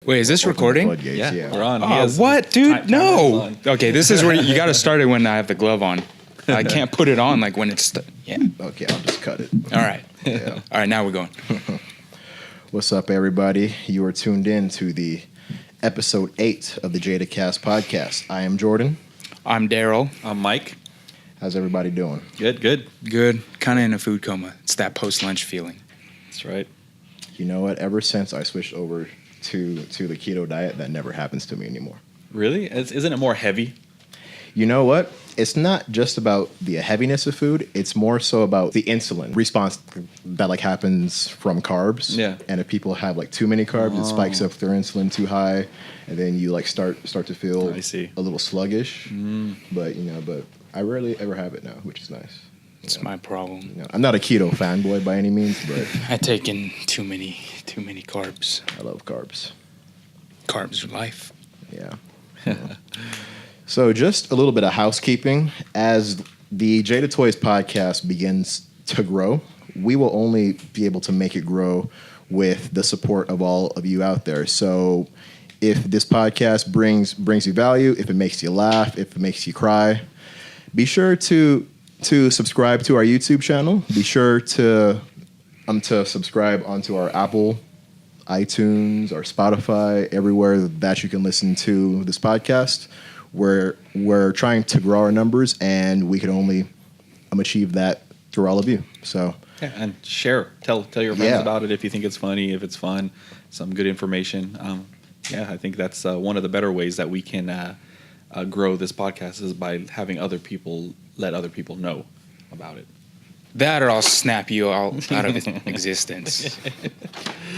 Wait, is this recording? Yeah, we're on. What, dude? No. Okay, this is where you got to start it when I have the glove on. I can't put it on like when it's... Yeah. Okay, I'll just cut it. All right. Yeah. All right, now we're going. What's up, everybody? You are tuned in to the episode 8 of the Jadacast podcast. I am Jordan. I'm Daryl. I'm Mike. How's everybody doing? Good. Good. Kind of in a food coma. It's that post-lunch feeling. That's right. You know what? Ever since I switched over to the keto diet, that never happens to me anymore. Really? Isn't it more heavy? You know what? It's not just about the heaviness of food. It's more so about the insulin response that like happens from carbs. Yeah. And if people have like too many carbs, it spikes up their insulin too high, and then you like start to feel a little sluggish. But I rarely ever have it now, which is nice. It's my problem. You know, I'm not a keto fanboy by any means, but I take in too many carbs. I love carbs. Carbs are life. Yeah. So just a little bit of housekeeping. As the Jada Toys podcast begins to grow, we will only be able to make it grow with the support of all of you out there. So if this podcast brings you value, if it makes you laugh, if it makes you cry, be sure to subscribe to our YouTube channel. Be sure to subscribe onto our Apple, iTunes, or Spotify, everywhere that you can listen to this podcast. We're trying to grow our numbers, and we can only achieve that through all of you. So yeah, and share. Tell your friends about it if you think it's funny, if it's fun, some good information. I think that's one of the better ways that we can grow this podcast is by having other people let other people know about it. That or I'll snap you all out of existence.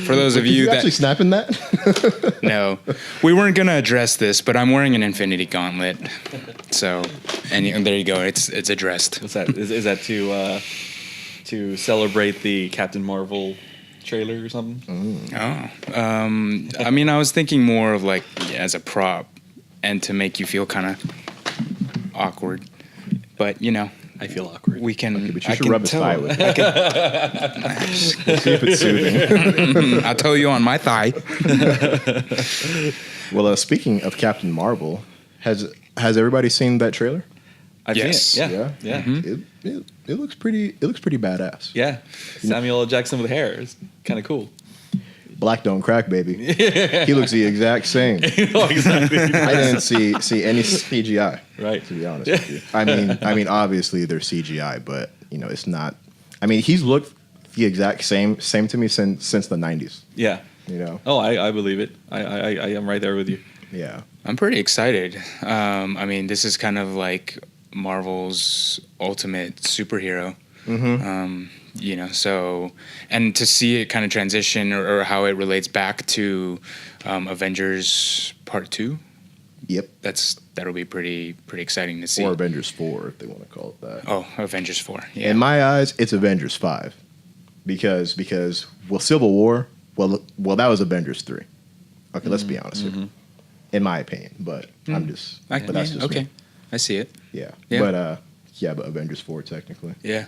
For those of you that... actually snapping that? No. We weren't going to address this, but I'm wearing an infinity gauntlet. So, and there you go. It's addressed. What's that? Is that to celebrate the Captain Marvel trailer or something? Oh. I mean, I was thinking more of like as a prop and to make you feel kind of awkward. But, you know... I feel awkward. We can. Okay, but you should rub his thigh with it. We'll see if it's soothing. I'll tell you on my thigh. Well, speaking of Captain Marvel, has everybody seen that trailer? I've seen it. Yeah. Mm-hmm. It looks pretty. It looks pretty badass. Yeah. Samuel L. Jackson with hair is kind of cool. Black don't crack, baby. He looks the exact same. Oh, exactly. I didn't see any CGI. Right. To be honest with you. I mean, obviously there's CGI, but it's not. I mean, he's looked the exact same to me since the 90s. Yeah. Oh, I believe it. I am right there with you. Yeah. I'm pretty excited. I mean, this is kind of like Marvel's ultimate superhero. Mm-hmm. So, and to see it kind of transition or how it relates back to Avengers Part 2. Yep. That'll be pretty exciting to see. Or Avengers 4, if they want to call it that. Oh, Avengers 4. Yeah. In my eyes, it's Avengers 5. Because Civil War, well that was Avengers 3. Okay, let's be honest here. In my opinion, but I'm just but that's just okay. Me. I see it. Yeah. Yeah. But Avengers 4 technically. Yeah.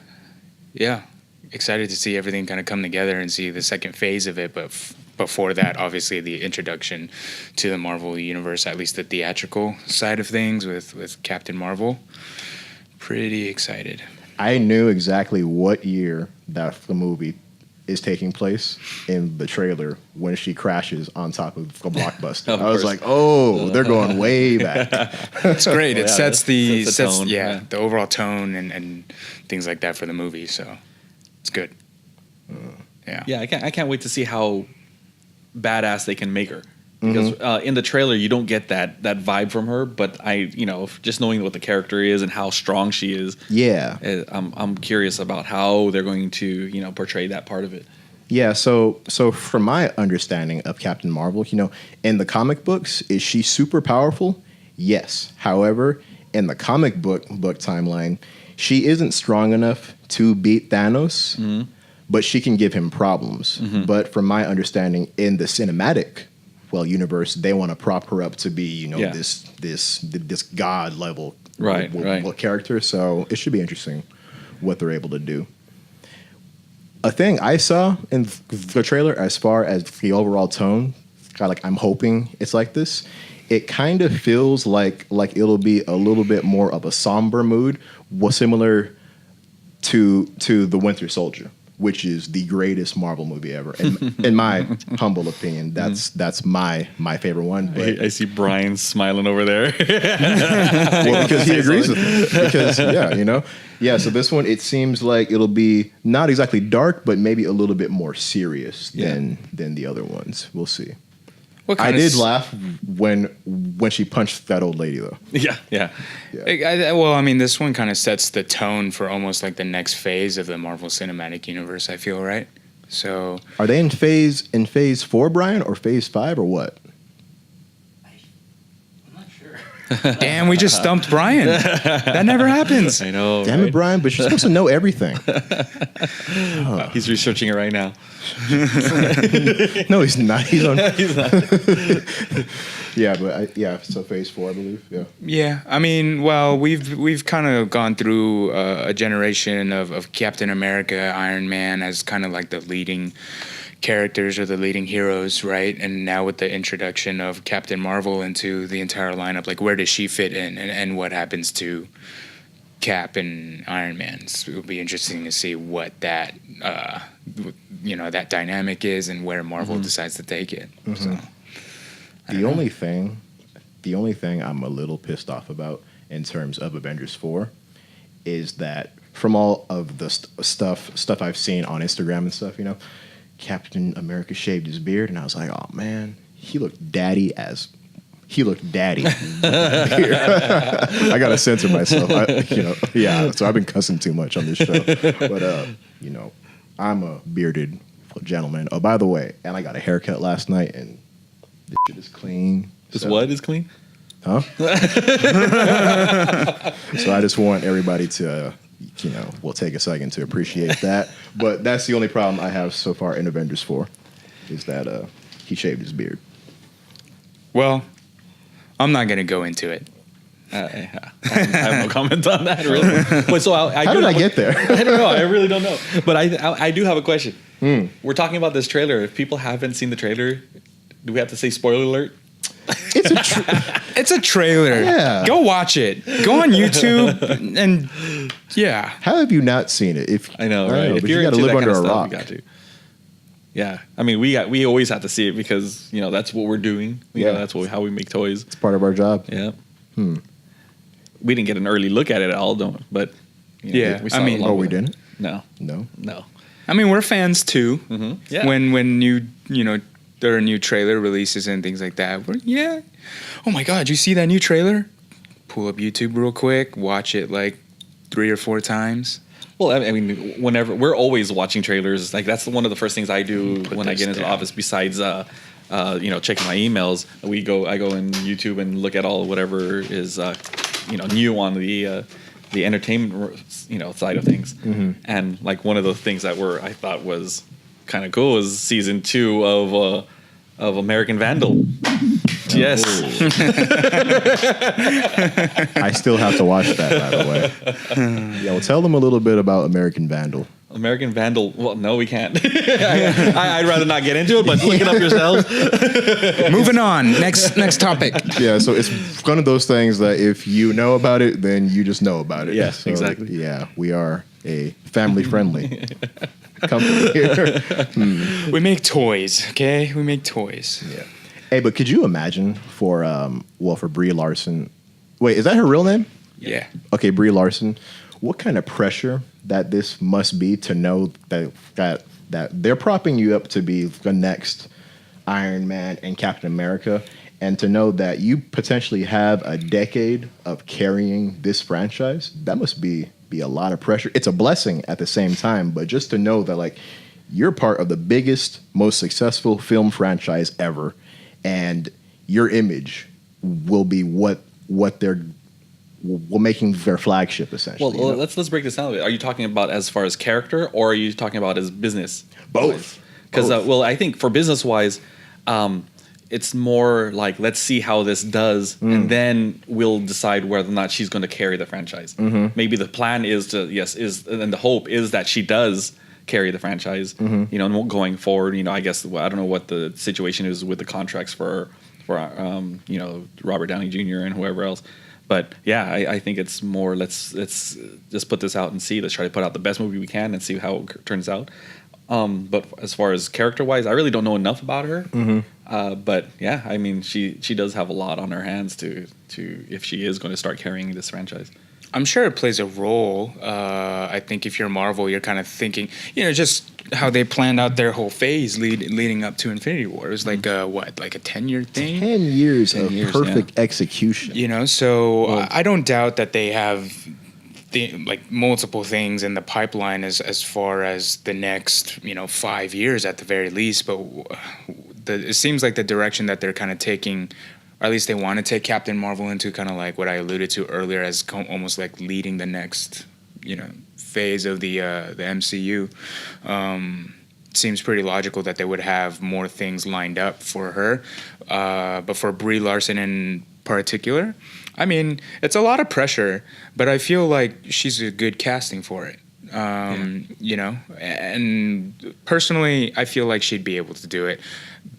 Yeah. Excited to see everything kind of come together and see the second phase of it, but before that, obviously the introduction to the Marvel universe, at least the theatrical side of things with Captain Marvel. Pretty excited. I knew exactly what year that the movie is taking place in the trailer when she crashes on top of a blockbuster. I was like, oh, they're going way back. It's great. It sets the tone. The overall tone and things like that for the movie. So it's good. Yeah, I can't wait to see how badass they can make her. Because in the trailer you don't get that vibe from her, but just knowing what the character is and how strong she is, I'm curious about how they're going to portray that part of it. Yeah, so from my understanding of Captain Marvel, in the comic books, is she super powerful? Yes. However, in the comic book timeline, she isn't strong enough to beat Thanos, but she can give him problems. But from my understanding, in the cinematic universe, they want to prop her up to be, this god level character. So it should be interesting what they're able to do. A thing I saw in the trailer, as far as the overall tone, kind of like I'm hoping it's like this. It kind of feels like it'll be a little bit more of a somber mood, similar to The Winter Soldier, which is the greatest Marvel movie ever. In my humble opinion, that's my favorite one. But I see Brian smiling over there. well, because he agrees with me. Because so this one, it seems like it'll be not exactly dark, but maybe a little bit more serious than the other ones. We'll see. I did laugh when she punched that old lady, though. Yeah. Well, I mean, this one kind of sets the tone for almost like the next phase of the Marvel Cinematic Universe, I feel, right? So, are they in phase 4, Brian, or phase 5, or what? I'm not sure. Damn, we just stumped Brian. That never happens. I know. Damn it, Brian, but you're supposed to know everything. He's researching it right now. No, he's not. He's on. He's not. So phase 4, I believe. Yeah, I mean, well, we've kind of gone through a generation of Captain America, Iron Man as kind of like the leading characters or the leading heroes, right? And now with the introduction of Captain Marvel into the entire lineup, like where does she fit in, and what happens to Cap and Iron Man? So it'll be interesting to see what that that dynamic is and where Marvel decides to take it. So, the only thing I'm a little pissed off about in terms of Avengers 4 is that from all of the stuff I've seen on Instagram and stuff, Captain America shaved his beard, and I was like, oh man, he looked daddy. I gotta censor myself. So I've been cussing too much on this show. But I'm a bearded gentleman. Oh, by the way, and I got a haircut last night, and this shit is clean. What is clean? Huh? So I just want everybody to, we'll take a second to appreciate that. But that's the only problem I have so far in Avengers 4, is that he shaved his beard. Well, I'm not going to go into it. I have no comment on that, really. But so How did I get there? I don't know. I really don't know. But I do have a question. We're talking about this trailer. If people haven't seen the trailer, do we have to say spoiler alert? It's a trailer. Yeah. Go watch it. Go on YouTube and How have you not seen it? I know, right? If you're got to live under a rock. You got to. Yeah, I mean, we always have to see it because that's what we're doing. That's how we make toys. It's part of our job. Yeah. We didn't get an early look at it at all, but we saw it we didn't. No. I mean, we're fans too. Yeah. When new there are new trailer releases and things like that. Oh my God, you see that new trailer? Pull up YouTube real quick, watch it like 3 or 4 times. Well, I mean, whenever we're always watching trailers, like that's one of the first things I do when I get into the office. Besides, checking my emails, I go in YouTube and look at all whatever is new on the entertainment side of things. And like one of the things that I thought was kind of cool was season 2 of American Vandal. Yes. I still have to watch that, by the way. Well, tell them a little bit about American Vandal. American Vandal. Well, no, we can't. I'd rather not get into it, but look it up yourselves. Moving on. Next topic. Yeah, so it's one of those things that if you know about it, then you just know about it. Yes, exactly. Yeah, we are a family-friendly company here. We make toys, okay? We make toys. Yeah. Hey, but could you imagine for Brie Larson? Wait, is that her real name? Yeah. Okay, Brie Larson. What kind of pressure that this must be to know that they're propping you up to be the next Iron Man and Captain America, and to know that you potentially have a decade of carrying this franchise? That must be a lot of pressure. It's a blessing at the same time, but just to know that like you're part of the biggest, most successful film franchise ever, and your image will be what they're making their flagship essentially. Well, let's break this down a bit. Are you talking about as far as character, or are you talking about as business? Both. Because I think for business wise, it's more like let's see how this does, and then we'll decide whether or not she's going to carry the franchise. Maybe the plan is and the hope is that she does carry the franchise. You know, and going forward, you know, I guess I don't know what the situation is with the contracts for you know, Robert Downey Jr. and whoever else. But yeah, I think it's more let's just put this out and see. Let's try to put out the best movie we can and see how it turns out. But as far as character wise, I really don't know enough about her. But yeah, I mean, she does have a lot on her hands to if she is going to start carrying this franchise. I'm sure it plays a role. I think if you're Marvel, you're kind of thinking, you know, just how they planned out their whole phase leading up to Infinity War. It was like like a 10-year thing? 10 years of perfect execution. You know, so I don't doubt that they have multiple things in the pipeline as far as the next, you know, 5 years at the very least. But it seems like the direction that they're kind of taking, or at least they want to take Captain Marvel into, kind of like what I alluded to earlier, as almost like leading the next, you know, phase of the MCU. Seems pretty logical that they would have more things lined up for her. But for Brie Larson in particular, I mean, it's a lot of pressure, but I feel like she's a good casting for it. You know, and personally, I feel like she'd be able to do it.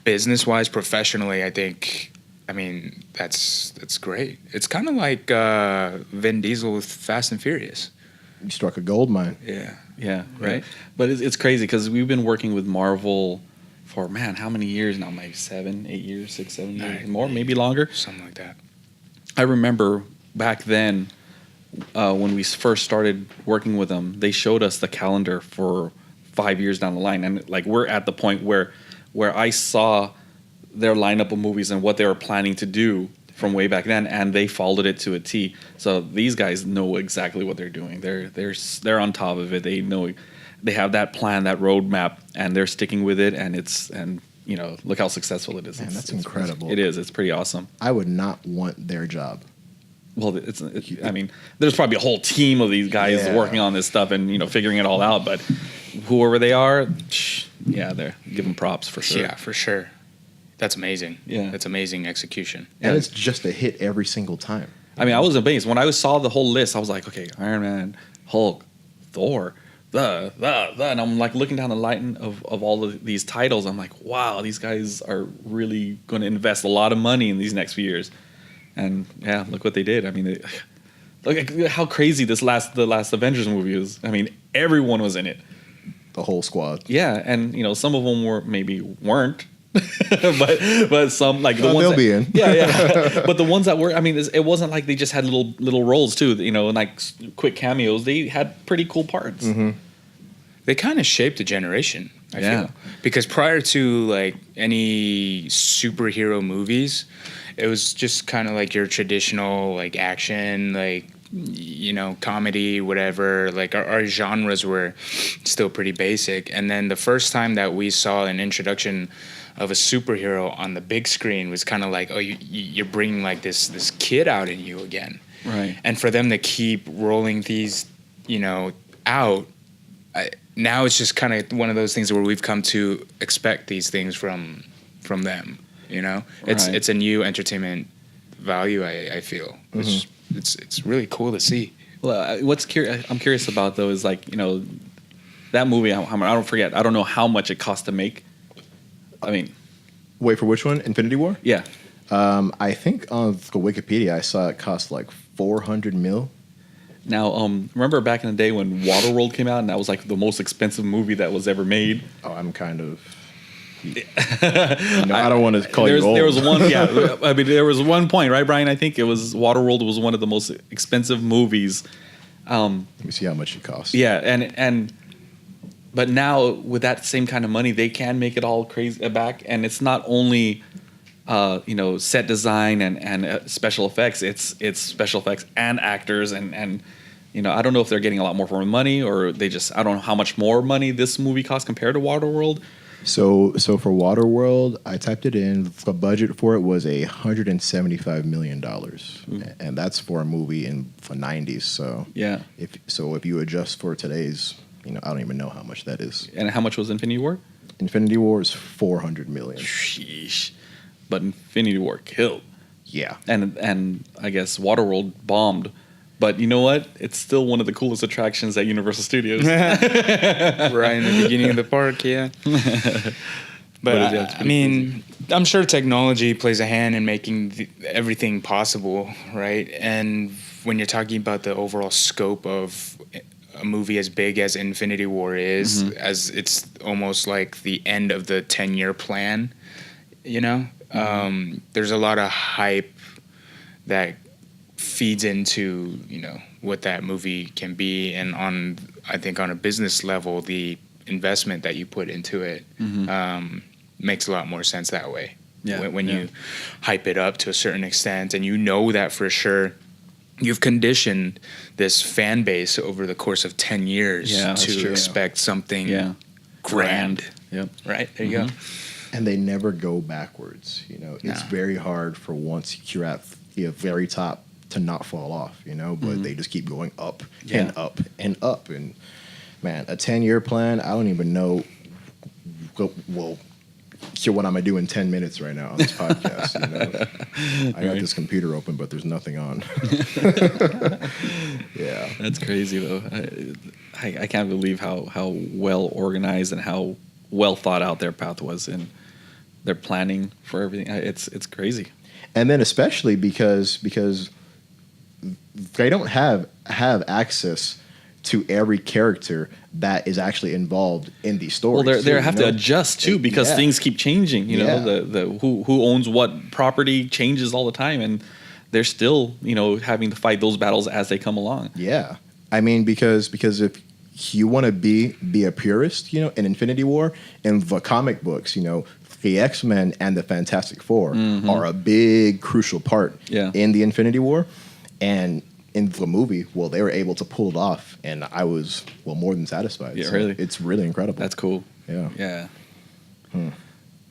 Business-wise, professionally, I mean, that's great. It's kind of like Vin Diesel with Fast and Furious. You struck a gold mine. Yeah, right. But it's crazy because we've been working with Marvel for, man, how many years now? Maybe 7, 8 years, 6, 7 years, more, maybe longer. Something like that. I remember back then when we first started working with them, they showed us the calendar for 5 years down the line, and like we're at the point where I saw their lineup of movies and what they were planning to do from way back then, and they followed it to a T. So these guys know exactly what they're doing. They're on top of it. They know they have that plan, that roadmap, and they're sticking with it. And you know, look how successful it is. Man, that's incredible. It is. It's pretty awesome. I would not want their job. Well, I mean, there's probably a whole team of these guys working on this stuff and, you know, figuring it all out. But whoever they are, they're give them props for sure. Yeah, for sure. That's amazing. Yeah, that's amazing execution. And it's just a hit every single time. I mean, I was amazed when I saw the whole list. I was like, okay, Iron Man, Hulk, Thor, and I'm like looking down the line of all of these titles. I'm like, wow, these guys are really going to invest a lot of money in these next few years. And yeah, look what they did. I mean, look at how crazy the last Avengers movie is. I mean, everyone was in it. The whole squad. Yeah, and you know, some of them weren't. but some, like the ones they'll that, be in. Yeah. But the ones that were, I mean, it wasn't like they just had little roles too, you know, and like quick cameos. They had pretty cool parts. Mm-hmm. They kind of shaped a generation, I feel. Because prior to like any superhero movies, it was just kind of like your traditional like action, like, you know, comedy, whatever. Like our genres were still pretty basic. And then the first time that we saw an introduction of a superhero on the big screen was kind of like, oh, you're bringing like this kid out in you again. Right. And for them to keep rolling these, you know, out, now it's just kind of one of those things where we've come to expect these things from them. You know, it's a new entertainment value. I feel it's really cool to see. Well, I'm curious about though is like, you know, that movie. I don't know how much it cost to make. I mean, wait, for which one? Infinity War? Yeah. I think on the Wikipedia I saw it cost like $400 million. Now, remember back in the day when Waterworld came out, and that was like the most expensive movie that was ever made. Oh, I'm kind of. I don't want to call you old. There was one, I mean, there was one point, right, Brian? I think it was Waterworld was one of the most expensive movies. Let me see how much it costs. Yeah, but now with that same kind of money, they can make it all crazy back, and it's not only you know, set design and special effects. It's special effects and actors and you know, I don't know if they're getting a lot more for the money or I don't know how much more money this movie costs compared to Waterworld. So for Waterworld, I typed it in. The budget for it was $175 million, and that's for a movie in the '90s. So yeah, if you adjust for today's, you know, I don't even know how much that is. And how much was Infinity War? Infinity War is $400 million. Sheesh. But Infinity War killed. Yeah, and I guess Waterworld bombed. But you know what? It's still one of the coolest attractions at Universal Studios. Right in the beginning of the park, yeah. But I mean, crazy. I'm sure technology plays a hand in making everything possible, right? And when you're talking about the overall scope of a movie as big as Infinity War is, as it's almost like the end of the 10-year plan, you know? There's a lot of hype that feeds into, you know, what that movie can be. And I think on a business level, the investment that you put into it makes a lot more sense that way. Yeah, when you hype it up to a certain extent, and you know that for sure you've conditioned this fan base over the course of 10 years to expect something grand. Yep. Right? There you go. And they never go backwards. You know, it's very hard for once you're at the very top to not fall off, you know, but they just keep going up and up and up. And man, a 10-year plan, I don't even know. Well, hear what I'm gonna do in 10 minutes right now on this podcast. You know? I got this computer open, but there's nothing on. Yeah, that's crazy though. I can't believe how well organized and how well thought out their path was, and their planning for everything. It's crazy. And then especially because they don't have access to every character that is actually involved in these stories. Well, they have to adjust too, because things keep changing. You know, the who owns what property changes all the time, and they're still, you know, having to fight those battles as they come along. Yeah, I mean, because if you want to be a purist, you know, in Infinity War, in the comic books, you know, the X-Men and the Fantastic Four are a big crucial part in the Infinity War, and in the movie, well, they were able to pull it off, and I was, well, more than satisfied. Yeah, so really. It's really incredible. That's cool. Yeah. Yeah.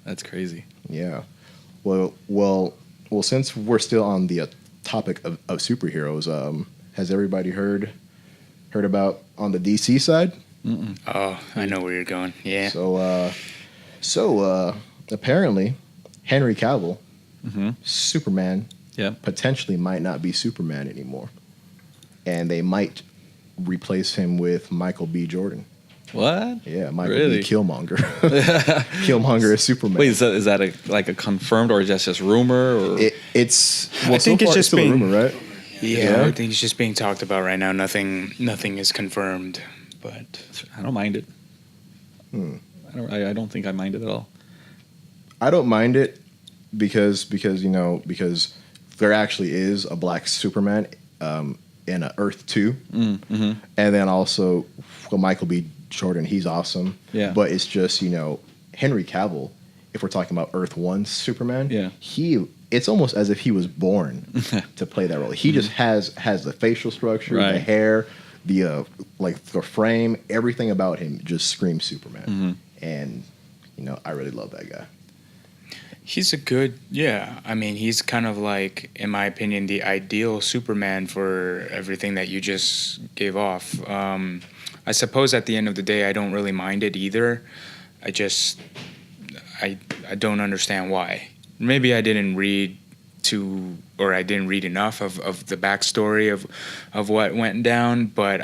That's crazy. Yeah. Well, since we're still on the topic of superheroes, has everybody heard about on the DC side? Mm-mm. Oh, I know where you're going. Yeah. So apparently, Henry Cavill, Superman, potentially might not be Superman anymore. And they might replace him with Michael B. Jordan. What? Yeah, Michael B. Killmonger. Killmonger is Superman. Wait, is that a confirmed, or is that just rumor? Or? It's. Well, I think it's just still a rumor, right? Yeah, I think it's just being talked about right now. Nothing is confirmed, but I don't mind it. I don't think I mind it at all. I don't mind it because there actually is a black Superman in Earth 2. And then also Michael B. Jordan, he's awesome. Yeah. But it's just, you know, Henry Cavill, if we're talking about Earth 1 Superman, it's almost as if he was born to play that role. He just has the facial structure, the hair, the the frame, everything about him just screams Superman. And, you know, I really love that guy. He's I mean, he's kind of like, in my opinion, the ideal Superman for everything that you just gave off. I suppose at the end of the day, I don't really mind it either. I don't understand why. Maybe I didn't read I didn't read enough of the backstory of what went down, but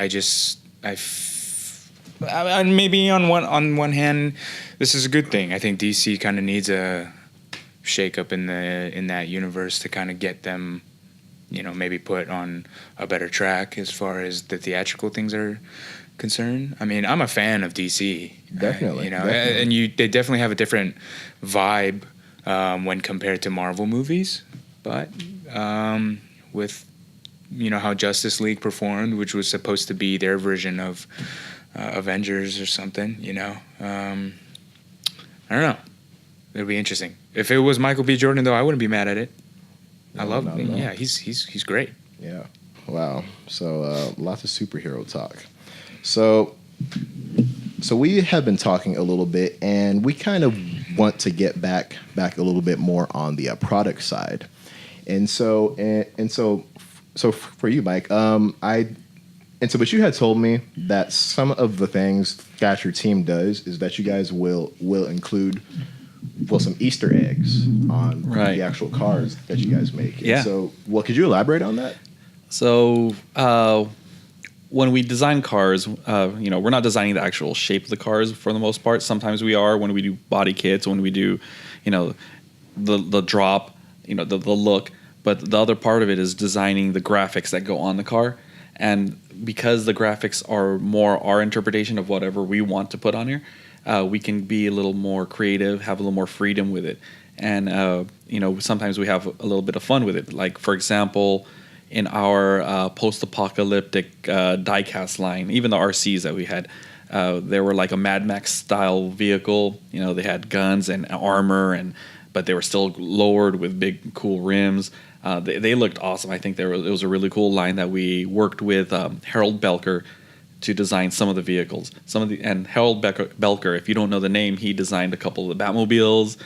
maybe on one hand, this is a good thing. I think DC kind of needs a shake up in that universe to kind of get them, you know, maybe put on a better track as far as the theatrical things are concerned. I mean, I'm a fan of DC. Definitely. You know, and they definitely have a different vibe when compared to Marvel movies, but with, you know, how Justice League performed, which was supposed to be their version of Avengers or something, you know. I don't know. It'll be interesting. If it was Michael B. Jordan, though, I wouldn't be mad at it. I love him. Yeah, he's great. Yeah. Wow. So lots of superhero talk. So we have been talking a little bit, and we kind of want to get back a little bit more on the product side. And so for you, Mike, but you had told me that some of the things that your team does is that you guys will include some Easter eggs on the actual cars that you guys make. Yeah. And so, could you elaborate on that? So when we design cars, we're not designing the actual shape of the cars for the most part. Sometimes we are when we do body kits, when we do, the drop, the look. But the other part of it is designing the graphics that go on the car. And because the graphics are more our interpretation of whatever we want to put on here, we can be a little more creative, have a little more freedom with it. And, sometimes we have a little bit of fun with it. Like, for example, in our post-apocalyptic diecast line, even the RCs that we had, they were like a Mad Max style vehicle. They had guns and armor, but they were still lowered with big, cool rims. They looked awesome. I think it was a really cool line that we worked with Harold Belker to design some of the vehicles. And Harold Belker, if you don't know the name, he designed a couple of the Batmobiles.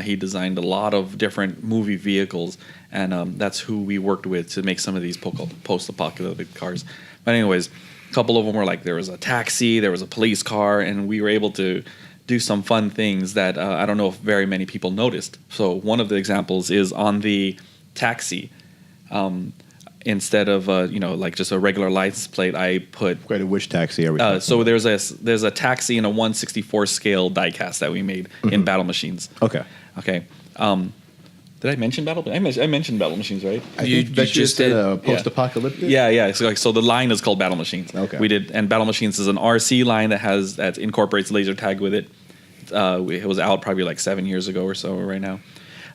He designed a lot of different movie vehicles, and that's who we worked with to make some of these post-apocalyptic cars. But anyways, a couple of them were like there was a taxi, there was a police car, and we were able to do some fun things that I don't know if very many people noticed. So one of the examples is on the taxi. Instead of like just a regular license plate, I put. Wait, which taxi are we? So there's a taxi in a 1/64 scale diecast that we made in Battle Machines. Okay. Did I mention Battle? I mentioned Battle Machines, right? You just did post-apocalyptic. Yeah. So the line is called Battle Machines. Okay. We did, and Battle Machines is an RC line that incorporates laser tag with it. It was out probably like 7 years ago or so right now.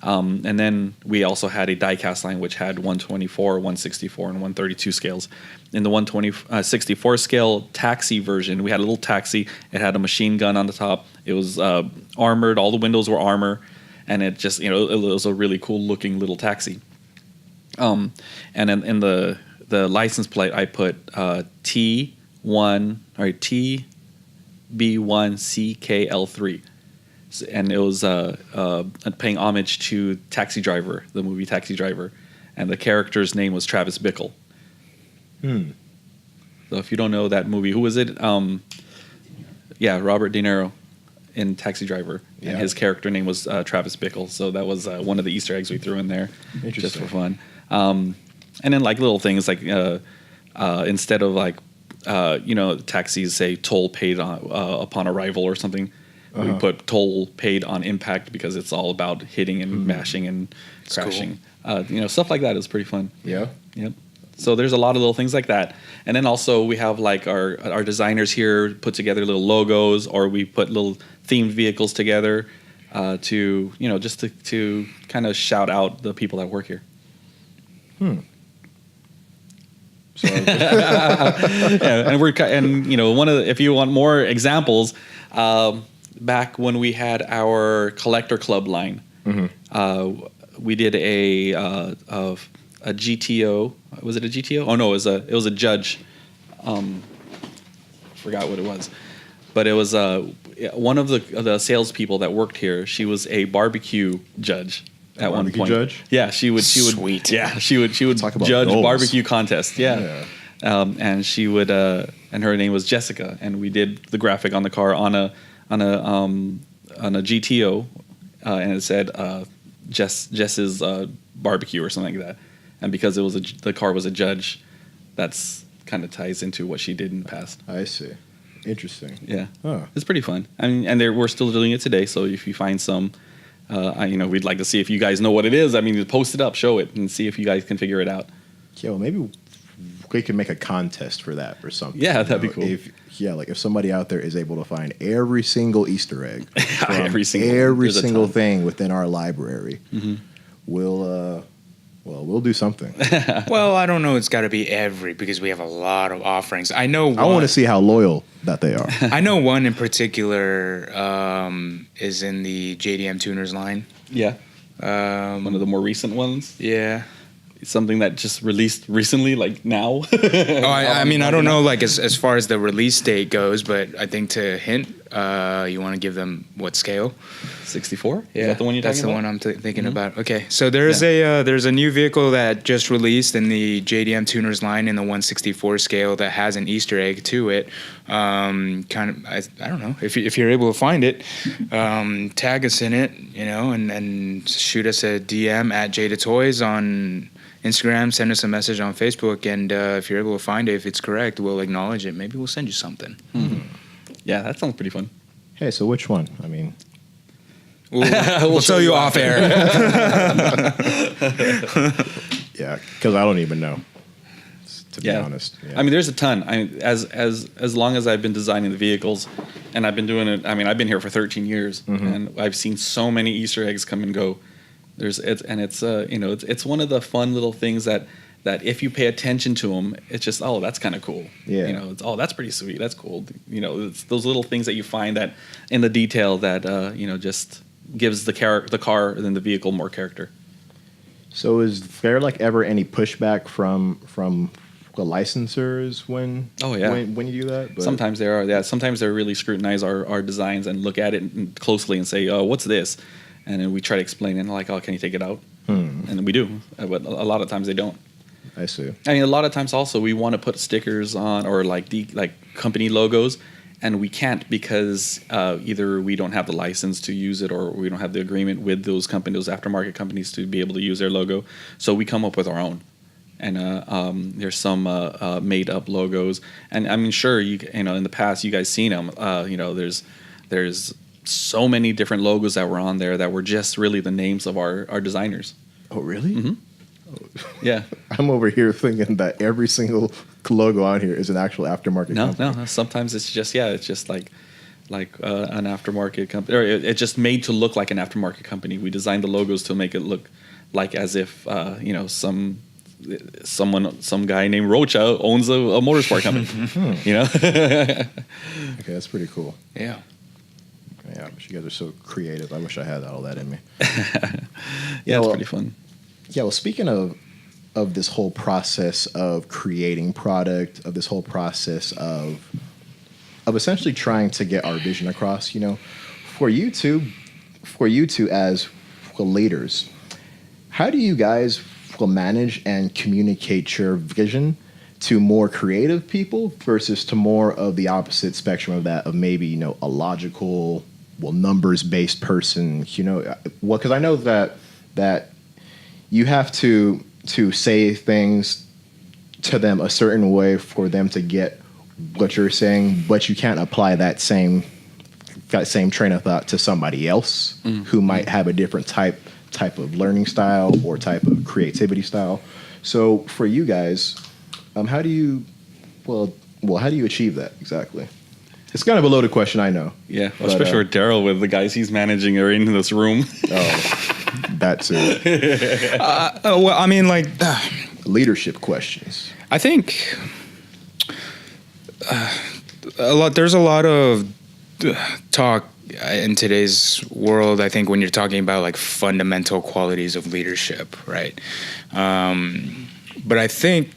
And then we also had a diecast line which had 124, 164, and 132 scales. In the 164 scale taxi version, we had a little taxi. It had a machine gun on the top. It was armored. All the windows were armor, and it just it was a really cool looking little taxi. And then in the license plate, I put TB1CKL3. And it was paying homage to Taxi Driver, the movie Taxi Driver, and the character's name was Travis Bickle. So if you don't know that movie, who was it? Robert De Niro in Taxi Driver, and his character name was Travis Bickle. So that was one of the Easter eggs we threw in there, just for fun. And then like little things like instead of like taxis say toll paid upon arrival or something. We put toll paid on impact because it's all about hitting and mashing and crashing. Cool. Stuff like that is pretty fun. Yeah. Yep. So there's a lot of little things like that. And then also we have like our designers here put together little logos, or we put little themed vehicles together to kind of shout out the people that work here. So if you want more examples, back when we had our collector club line, we did a GTO. Was it a GTO? Oh no, it was a judge. Forgot what it was, but it was one of the salespeople that worked here. She was a barbecue judge at one point. Judge? Yeah, she would. Sweet. Yeah, she would judge barbecue contests. Yeah. And she would, and her name was Jessica, and we did the graphic on the car on a GTO, and it said Jess's barbecue or something like that. And because the car was a judge, that's kind of ties into what she did in the past. I see. Interesting. Yeah. It's pretty fun. I mean, and we're still doing it today. So if you find some, we'd like to see if you guys know what it is. I mean, post it up, show it, and see if you guys can figure it out. Yeah, well, maybe we can make a contest for that or something. Yeah, that'd be cool. If somebody out there is able to find every single Easter egg, every single thing within our library, we'll do something. Well, I don't know. It's got to be because we have a lot of offerings. I know. I want to see how loyal that they are. I know one in particular is in the JDM Tuners line. Yeah. One of the more recent ones. Yeah. Something that just released recently, like now. I mean, I don't know, like as far as the release date goes, but I think to hint, you want to give them what scale? 64. Yeah, is that the one you're that's talking the about? one I'm thinking about. Okay, so there's a new vehicle that just released in the JDM Tuners line in the 1/64 scale that has an Easter egg to it. I don't know if you're able to find it, tag us in it, and shoot us a DM at Jada Toys on Instagram, send us a message on Facebook, and if you're able to find it, if it's correct, we'll acknowledge it. Maybe we'll send you something. Yeah, that sounds pretty fun. Hey, so which one? I mean, we'll tell you off air. Yeah, because I don't even know. To be honest, I mean, there's a ton. As long as I've been designing the vehicles, and I've been doing it. I mean, I've been here for 13 years, and I've seen so many Easter eggs come and go. It's one of the fun little things that if you pay attention to them, it's just that's kind of cool. Yeah. That's pretty sweet. That's cool. It's those little things that you find that in the detail that just gives the car and then the vehicle more character. So is there ever any pushback from the licensors when when you do that? But sometimes there are. Yeah, sometimes they really scrutinize our designs and look at it closely and say, what's this? And then we try to explain it and can you take it out? And then we do, but a lot of times they don't. I see. I mean, a lot of times also we want to put stickers on or company logos, and we can't because either we don't have the license to use it or we don't have the agreement with those aftermarket companies to be able to use their logo. So we come up with our own. And there's some made up logos, and I mean, sure, in the past you guys seen them. There's so many different logos that were on there that were just really the names of our designers. Oh, really? Mm-hmm. Yeah. I'm over here thinking that every single logo on here is an actual aftermarket company. No. Sometimes it's just like an aftermarket company, or it's just made to look like an aftermarket company. We designed the logos to make it look like as if some guy named Rocha owns a motorsport company. Okay, that's pretty cool. Yeah. Yeah, but you guys are so creative. I wish I had all that in me. It's pretty fun. Yeah, well, speaking of this whole process of creating product, of this whole process of essentially trying to get our vision across, for you two as leaders, how do you guys manage and communicate your vision to more creative people versus to more of the opposite spectrum of that, of maybe, a logical, numbers-based person, because I know that you have to say things to them a certain way for them to get what you're saying, but you can't apply that same train of thought to somebody else who might have a different type of learning style or type of creativity style. So for you guys, how do you achieve that exactly? It's kind of a loaded question, I know. Yeah, especially for Daryl with the guys he's managing are in this room. That too. Leadership questions. I think there's a lot of talk in today's world, I think, when you're talking about fundamental qualities of leadership, right? But I think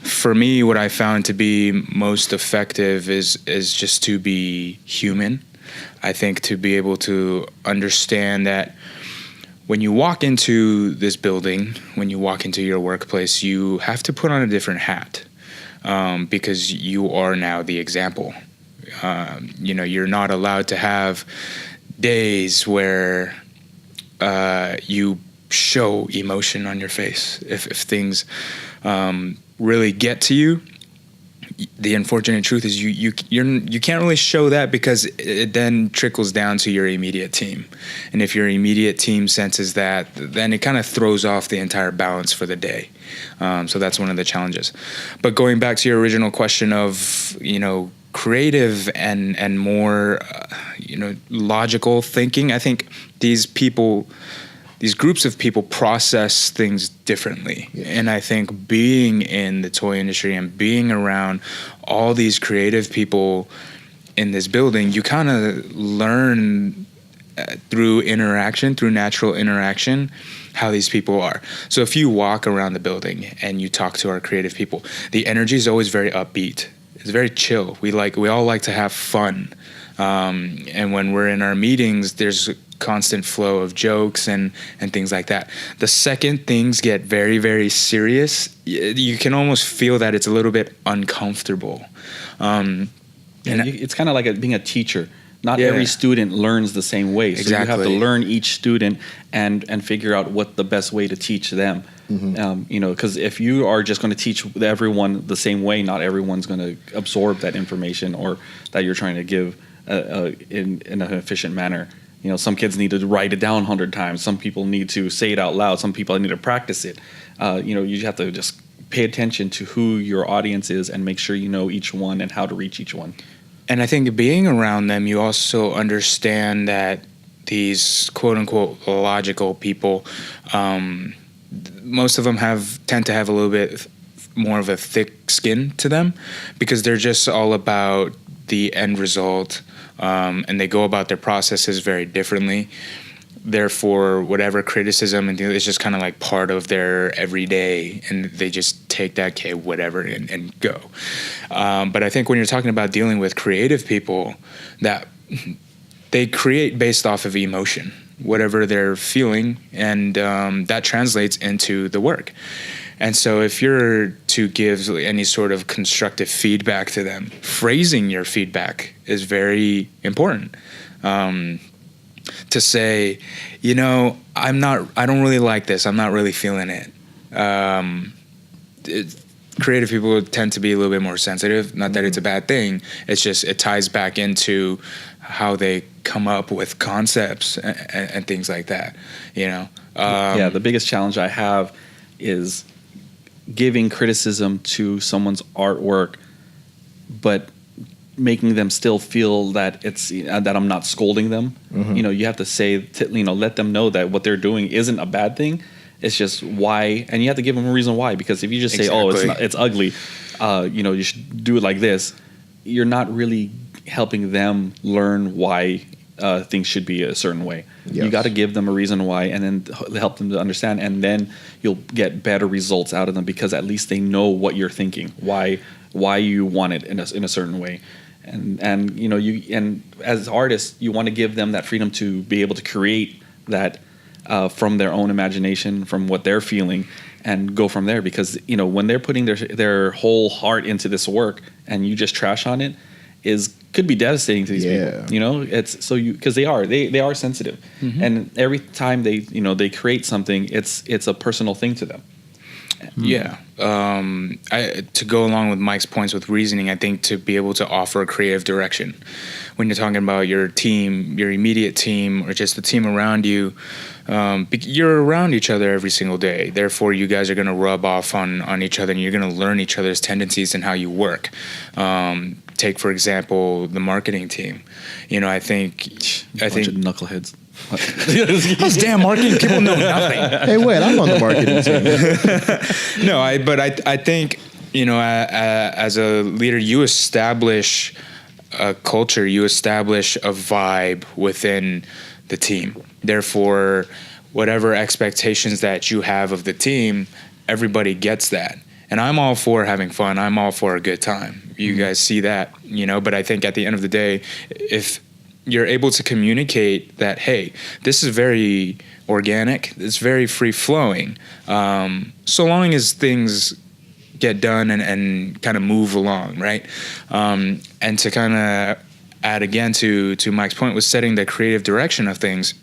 for me, what I found to be most effective is just to be human. I think to be able to understand that when you walk into this building, when you walk into your workplace, you have to put on a different hat because you are now the example. You're not allowed to have days where you show emotion on your face. If things really get to you, the unfortunate truth is you can't really show that because it then trickles down to your immediate team. And if your immediate team senses that, then it kind of throws off the entire balance for the day. So that's one of the challenges. But going back to your original question of, creative and more, logical thinking, I think these groups of people process things differently. Yeah. And I think being in the toy industry and being around all these creative people in this building, you kind of learn through natural interaction, how these people are. So if you walk around the building and you talk to our creative people, the energy is always very upbeat. It's very chill. We all like to have fun. And when we're in our meetings, there's a constant flow of jokes and things like that. The second things get very, very serious, you can almost feel that it's a little bit uncomfortable. It's kind of like being a teacher. Not every student learns the same way. So you have to learn each student and figure out what the best way to teach them. Because if you are just going to teach everyone the same way, not everyone's going to absorb that information or that you're trying to give in an efficient manner. Some kids need to write it down 100 times. Some people need to say it out loud. Some people need to practice it. You have to just pay attention to who your audience is and make sure you know each one and how to reach each one. And I think being around them, you also understand that these quote-unquote logical people, most of them tend to have a little bit more of a thick skin to them because they're just all about the end result, and they go about their processes very differently. Therefore, whatever criticism is just kind of like part of their everyday, and they just take that, okay, whatever, and go. But I think when you're talking about dealing with creative people, that they create based off of emotion, whatever they're feeling, and that translates into the work. And so if you're to give any sort of constructive feedback to them, phrasing your feedback is very important. To say, I don't really like this. I'm not really feeling it. Creative people tend to be a little bit more sensitive. Not that it's a bad thing. It's just it ties back into how they come up with concepts and things like that. The biggest challenge I have is giving criticism to someone's artwork, but making them still feel that it's that I'm not scolding them. You have to say, let them know that what they're doing isn't a bad thing. It's just why, and you have to give them a reason why. Because if you just say, "Oh, it's ugly," you should do it like this, you're not really helping them learn why things should be a certain way. Yes. You got to give them a reason why, and then help them to understand, and then you'll get better results out of them because at least they know what you're thinking, why you want it in a certain way. And you as artists, you want to give them that freedom to be able to create that from their own imagination, from what they're feeling, and go from there. Because when they're putting their whole heart into this work, and you just trash on it, could be devastating to these people. It's so because they are sensitive, and every time they create something, it's a personal thing to them. Yeah. To go along with Mike's points with reasoning, I think to be able to offer a creative direction when you're talking about your team, your immediate team, or just the team around you, you're around each other every single day. Therefore, you guys are going to rub off on each other, and you're going to learn each other's tendencies and how you work. Take, for example, the marketing team. I think of knuckleheads. Those damn marketing people know nothing. Hey, wait, I'm on the marketing team. No, I think as a leader, you establish a culture, you establish a vibe within the team. Therefore, whatever expectations that you have of the team, everybody gets that. And I'm all for having fun. I'm all for a good time. You guys see that, but I think at the end of the day, if you're able to communicate that, hey, this is very organic, it's very free flowing, so long as things get done and kind of move along, right? And to kind of add again to Mike's point was setting the creative direction of things.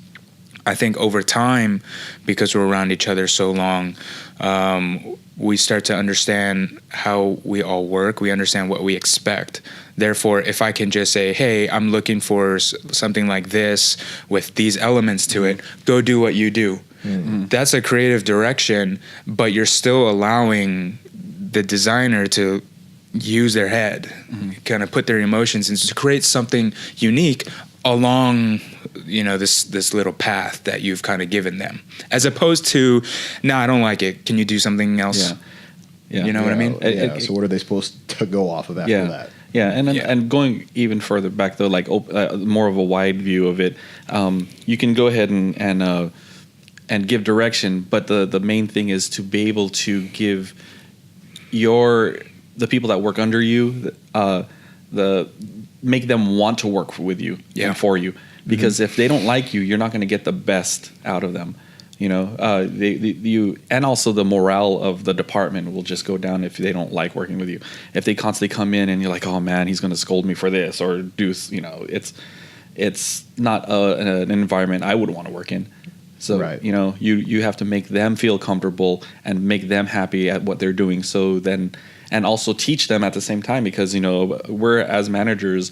I think over time, because we're around each other so long, we start to understand how we all work. We understand what we expect. Therefore, if I can just say, hey, I'm looking for something like this with these elements to it, go do what you do. Mm-hmm. That's a creative direction, but you're still allowing the designer to use their head, kind of put their emotions and to create something unique along this little path that you've kind of given them, as opposed to, no, I don't like it, can you do something else? Yeah. You know what I mean? So what are they supposed to go off of after that? And going even further back though, like more of a wide view of it, you can go ahead and give direction, but the main thing is to be able to give the people that work under you make them want to work with you and for you. Because if they don't like you, you're not going to get the best out of them. And also the morale of the department will just go down if they don't like working with you. If they constantly come in and you're like, oh man, he's going to scold me for this or do, it's not an environment I would want to work in. So, right. You have to make them feel comfortable and make them happy at what they're doing. So then, and also teach them at the same time, because, we're, as managers,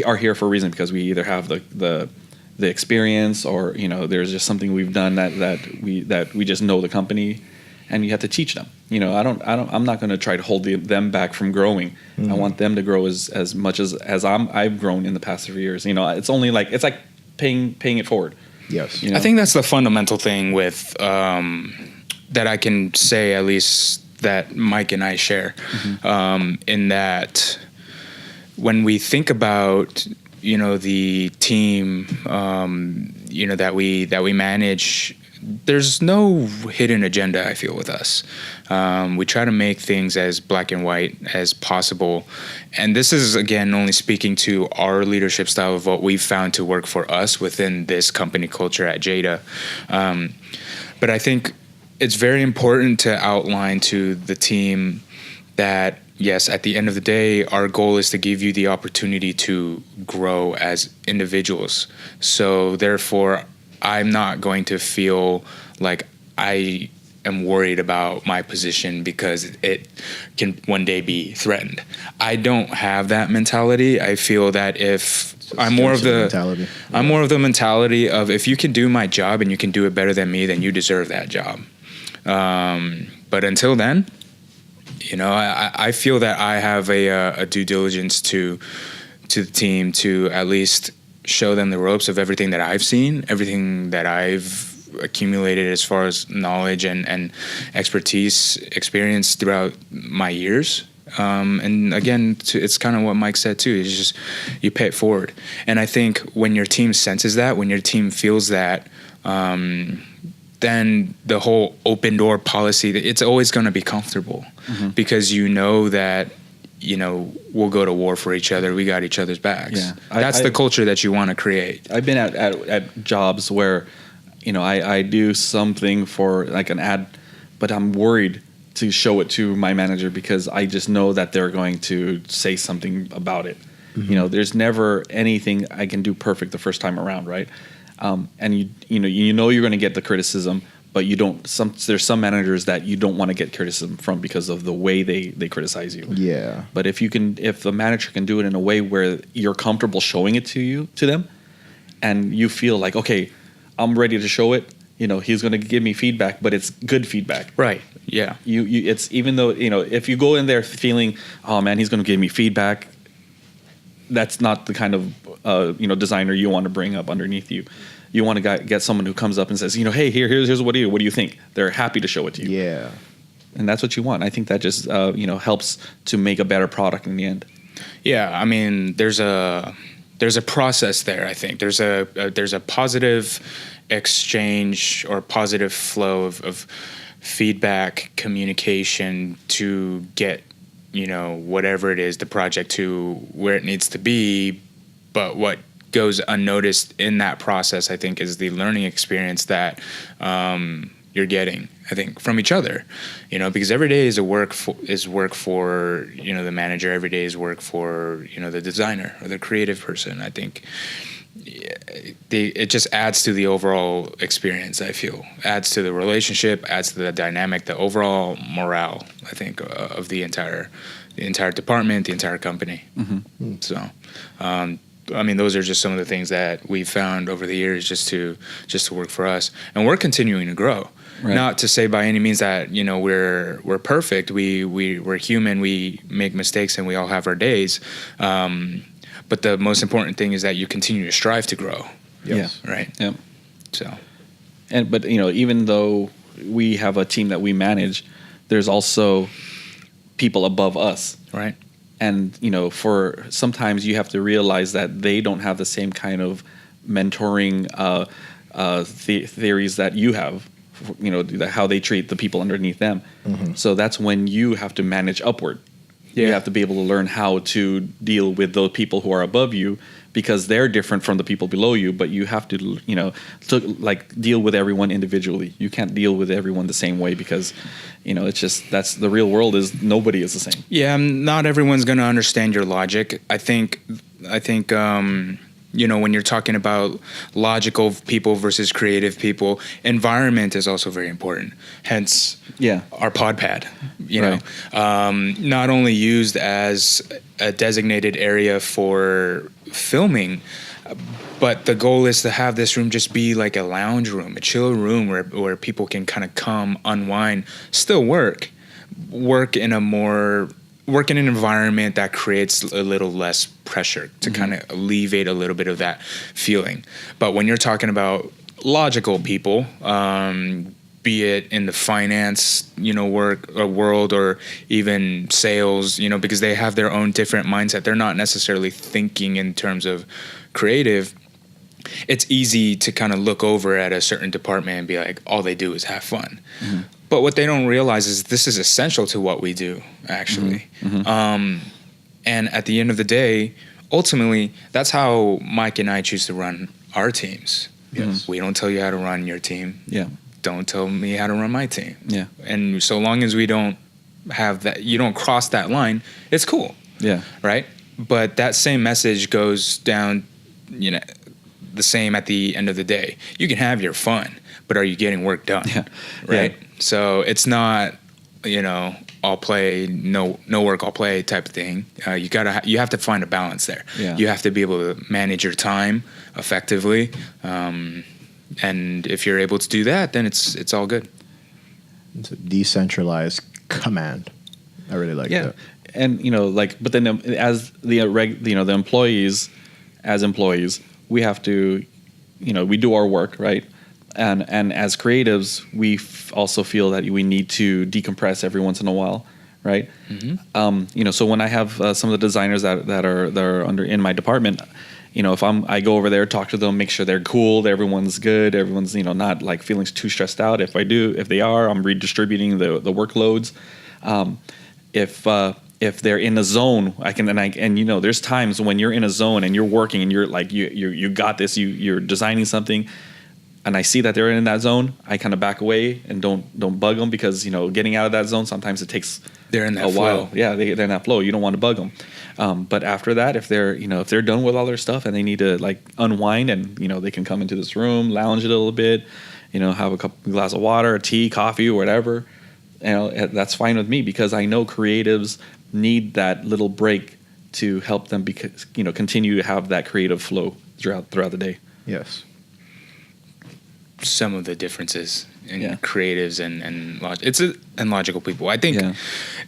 are here for a reason, because we either have the experience, or, there's just something we've done that we just know the company, and you have to teach them. I'm not going to try to hold them back from growing. I want them to grow as much as I've grown in the past 3 years. It's only it's like paying it forward. Yes. I think that's the fundamental thing with that I can say, at least that Mike and I share, in that when we think about the team that we manage, there's no hidden agenda, I feel, with us. We try to make things as black and white as possible. And this is, again, only speaking to our leadership style of what we've found to work for us within this company culture at Jada. But I think it's very important to outline to the team that, yes, at the end of the day, our goal is to give you the opportunity to grow as individuals. So therefore, I'm not going to feel like I am worried about my position because it can one day be threatened. I don't have that mentality. I feel that if I'm more of the mentality of, if you can do my job and you can do it better than me, then you deserve that job. But until then, I feel that I have a due diligence to the team to at least show them the ropes of everything that I've seen, everything that I've accumulated as far as knowledge and experience throughout my years. And again, it's kind of what Mike said too. It's just you pay it forward. And I think when your team senses that, when your team feels that, then the whole open door policy, it's always going to be comfortable, because that we'll go to war for each other. We got each other's backs. Yeah. That's the culture that you want to create. I've been at jobs where, I do something for like an ad, but I'm worried to show it to my manager because I just know that they're going to say something about it. There's never anything I can do perfect the first time around, right? And you're going to get the criticism, but you don't. There's some managers that you don't want to get criticism from because of the way they criticize you. Yeah. But if the manager can do it in a way where you're comfortable showing it to them, and you feel like, okay, I'm ready to show it. He's going to give me feedback, but it's good feedback. Right. Yeah. It's even though if you go in there feeling, oh man, he's going to give me feedback, that's not the kind of designer you want to bring up underneath you. You want to get someone who comes up and says, hey, here's what do you think? They're happy to show it to you. Yeah. And that's what you want. I think that just helps to make a better product in the end. Yeah, I mean, there's a process there. I think there's a positive exchange or positive flow of feedback, communication to get whatever it is, the project to where it needs to be. But what goes unnoticed in that process, I think, is the learning experience that you're getting, I think, from each other, because every day is work for the manager. Every day is work for the designer or the creative person. I think it just adds to the overall experience. I feel adds to the relationship, adds to the dynamic, the overall morale, I think, of the entire department, the entire company. So I mean, those are just some of the things that we've found over the years just to work for us, and we're continuing to grow. Right. Not to say by any means that we're perfect. We're human. We make mistakes, and we all have our days. But the most important thing is that you continue to strive to grow. Yes. Yeah. Right. Yeah. So, but even though we have a team that we manage, there's also people above us. Right. And, for sometimes you have to realize that they don't have the same kind of mentoring theories that you have, how they treat the people underneath them. So that's when you have to manage upward. Yeah. You have to be able to learn how to deal with those people who are above you, because they're different from the people below you, but you have to, deal with everyone individually. You can't deal with everyone the same way because, it's just, that's the real world is nobody is the same. Yeah. Not everyone's going to understand your logic. I think when you're talking about logical people versus creative people, environment is also very important. Hence, our pod pad, not only used as a designated area for filming, but the goal is to have this room just be like a lounge room, a chill room where people can kind of come, unwind, still work in an environment that creates a little less pressure to kind of alleviate a little bit of that feeling. But when you're talking about logical people, be it in the finance, work or world, or even sales, because they have their own different mindset. They're not necessarily thinking in terms of creative. It's easy to kind of look over at a certain department and be like, all they do is have fun. Mm-hmm. But what they don't realize is this is essential to what we do, actually. Mm-hmm. And at the end of the day, ultimately, that's how Mike and I choose to run our teams. Yes. We don't tell you how to run your team. Yeah. Don't tell me how to run my team. Yeah. And so long as we don't have that, you don't cross that line, it's cool. Yeah. Right? But that same message goes down, the same at the end of the day. You can have your fun, but are you getting work done? Yeah. Right? Yeah. So it's not, all play, no work, all play type of thing. You have to find a balance there. Yeah. You have to be able to manage your time effectively. And if you're able to do that, then it's all good. It's a decentralized command. I really like that. And but then as the employees, we have to, we do our work, right? And as creatives, we also feel that we need to decompress every once in a while, right? Mm-hmm. So when I have some of the designers that are under in my department, if I go over there, talk to them, make sure they're cool, that everyone's good, everyone's not like feeling too stressed out. If they are, I'm redistributing the workloads. If they're in a zone, there's times when you're in a zone and you're working and you're like you got this, you're designing something, and I see that they're in that zone, I kind of back away and don't bug them, because getting out of that zone sometimes it takes they're in that a flow. While. Yeah, they're in that flow. You don't want to bug them. But after that, if they're done with all their stuff and they need to like unwind, and they can come into this room, lounge it a little bit, have a glass of water, a tea, coffee, or whatever. That's fine with me, because I know creatives need that little break to help them continue to have that creative flow throughout the day. Yes. Some of the differences in creatives and logical people. I think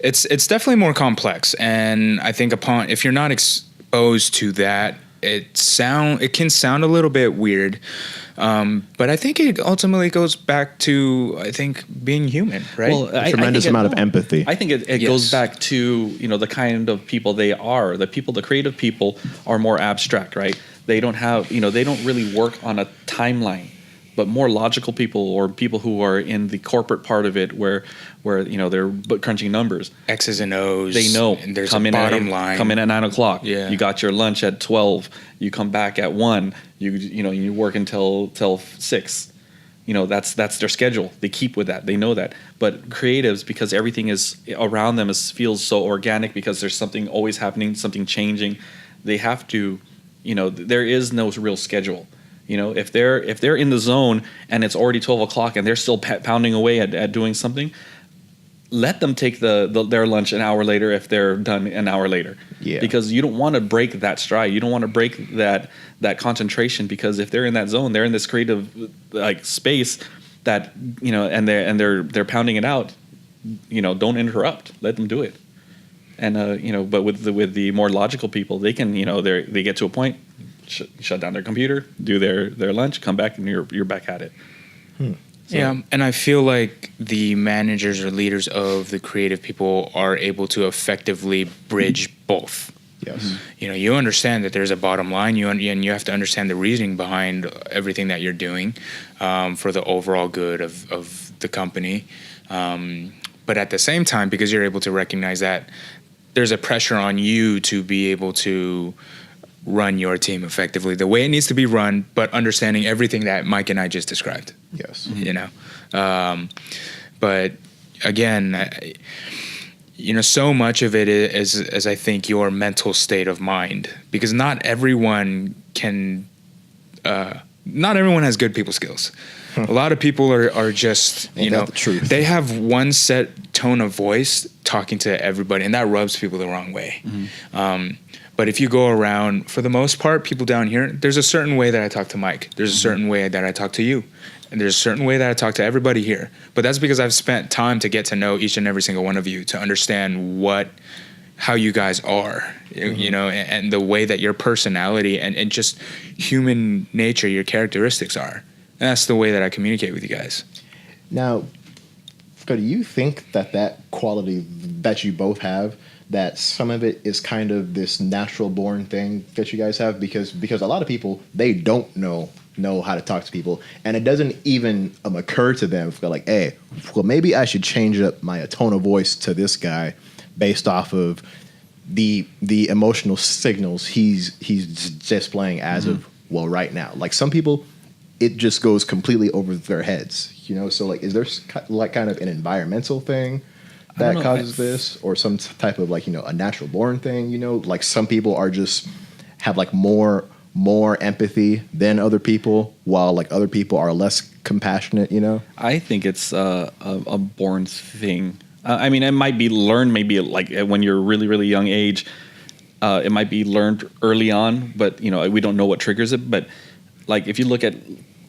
it's definitely more complex, and I think if you're not exposed to that, it can sound a little bit weird. But I think it ultimately goes back to, being human, right? Well, a tremendous amount of empathy. I think it goes back to, the kind of people they are. The creative people are more abstract, right? They don't have, they don't really work on a timeline. But more logical people, or people who are in the corporate part of it, where they're crunching numbers, X's and O's. They know. And there's a bottom line. Come in at 9:00. Yeah. You got your lunch at 12. You come back at 1. You work until 6. That's their schedule. They keep with that. They know that. But creatives, because everything is around them feels so organic, because there's something always happening, something changing. They have to, there is no real schedule. If they're in the zone and it's already 12:00 and they're still pounding away at doing something, let them take their lunch an hour later if they're done an hour later. Yeah. Because you don't want to break that stride. You don't want to break that concentration, because if they're in that zone, they're in this creative space that and they're pounding it out. Don't interrupt. Let them do it. And but with the more logical people, they can they get to a point. Shut down their computer, do their lunch, come back, and you're back at it. So. Yeah, and I feel like the managers or leaders of the creative people are able to effectively bridge both. Yes. You understand that there's a bottom line, and you have to understand the reasoning behind everything that you're doing for the overall good of the company. But at the same time, because you're able to recognize that there's a pressure on you to be able to run your team effectively the way it needs to be run, but understanding everything that Mike and I just described. Yes. But again, so much of it is I think your mental state of mind, because not everyone has good people skills. A lot of people are just, the truth. They have one set tone of voice talking to everybody, and that rubs people the wrong way. But if you go around, for the most part, people down here, there's a certain way that I talk to Mike. There's a certain way that I talk to you. And there's a certain way that I talk to everybody here. But that's because I've spent time to get to know each and every single one of you, to understand how you guys are, and the way that your personality and just human nature, your characteristics are. And that's the way that I communicate with you guys. Now, do you think that quality that you both have, that some of it is kind of this natural born thing that you guys have? Because a lot of people, they don't know how to talk to people, and it doesn't even occur to them, like, hey, well, maybe I should change up my tone of voice to this guy based off of the emotional signals he's displaying as of right now. Like, some people, it just goes completely over their heads, so like, is there like kind of an environmental thing that causes this, or some type of like, a natural born thing, like some people are just have like more empathy than other people, while like other people are less compassionate, I think it's a born thing. I mean, it might be learned maybe like when you're really, really young age. It might be learned early on, but we don't know what triggers it. But like, if you look at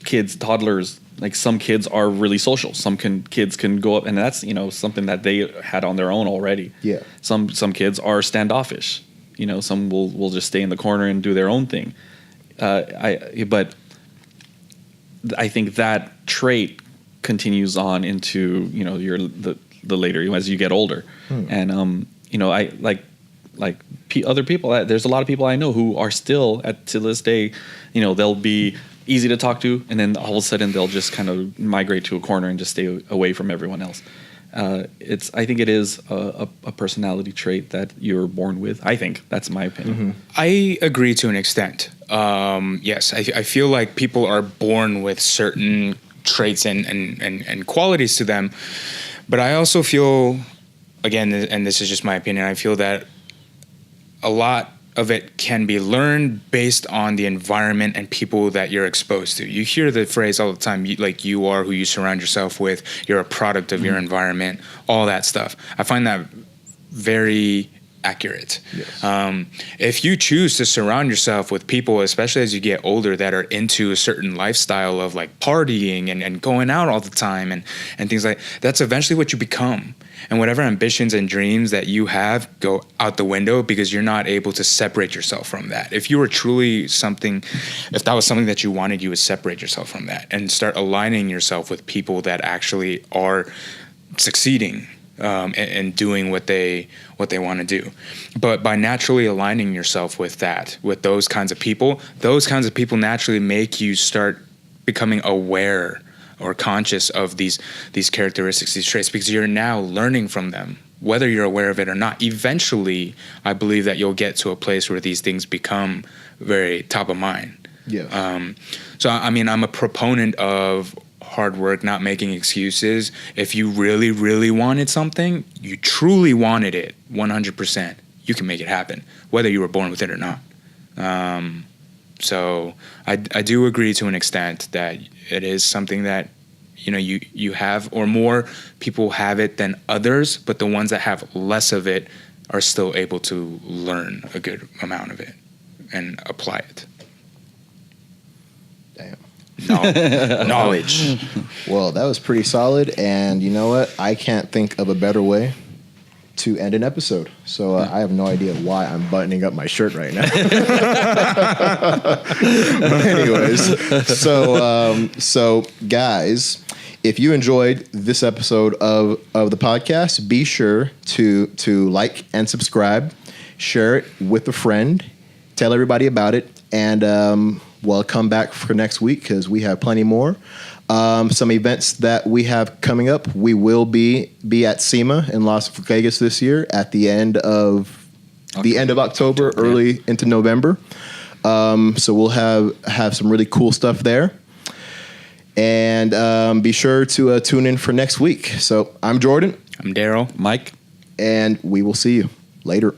kids, toddlers, like some kids are really social. Some kids can go up, and that's something that they had on their own already. Yeah. Some kids are standoffish. Some will just stay in the corner and do their own thing. But I think that trait continues on into the later, as you get older, and I like other people. There's a lot of people I know who are still to this day, they'll be easy to talk to, and then all of a sudden they'll just kind of migrate to a corner and just stay away from everyone else. I think it is a personality trait that you're born with. I think that's my opinion. I agree to an extent. Yes, I feel like people are born with certain traits and qualities to them, but I also feel, again, and this is just my opinion, I feel that a lot of it can be learned based on the environment and people that you're exposed to. You hear the phrase all the time, you are who you surround yourself with, you're a product of your environment, all that stuff. I find that very accurate. Yes. If you choose to surround yourself with people, especially as you get older, that are into a certain lifestyle of like partying and going out all the time and things like that's eventually what you become. And whatever ambitions and dreams that you have go out the window because you're not able to separate yourself from that. If you were truly if that was something that you wanted, you would separate yourself from that and start aligning yourself with people that actually are succeeding and doing what they want to do. But by naturally aligning yourself with those kinds of people naturally make you start becoming aware or conscious of these characteristics, these traits, because you're now learning from them, whether you're aware of it or not. Eventually, I believe that you'll get to a place where these things become very top of mind. Yeah. So, I mean, I'm a proponent of hard work, not making excuses. If you really, really wanted something, you truly wanted it 100%, you can make it happen, whether you were born with it or not. So I do agree to an extent that it is something that you have, or more people have it than others, but the ones that have less of it are still able to learn a good amount of it and apply it. Damn. Knowledge. Well, that was pretty solid, and you know what? I can't think of a better way to end an episode. So I have no idea why I'm buttoning up my shirt right now. But anyways, so guys, if you enjoyed this episode of the podcast, be sure to like and subscribe, share it with a friend, tell everybody about it, and come back for next week because we have plenty more. Some events that we have coming up. We will be at SEMA in Las Vegas this year at the end of October, early into November. So we'll have some really cool stuff there. And be sure to tune in for next week. So I'm Jordan. I'm Daryl. Mike. and we will see you later.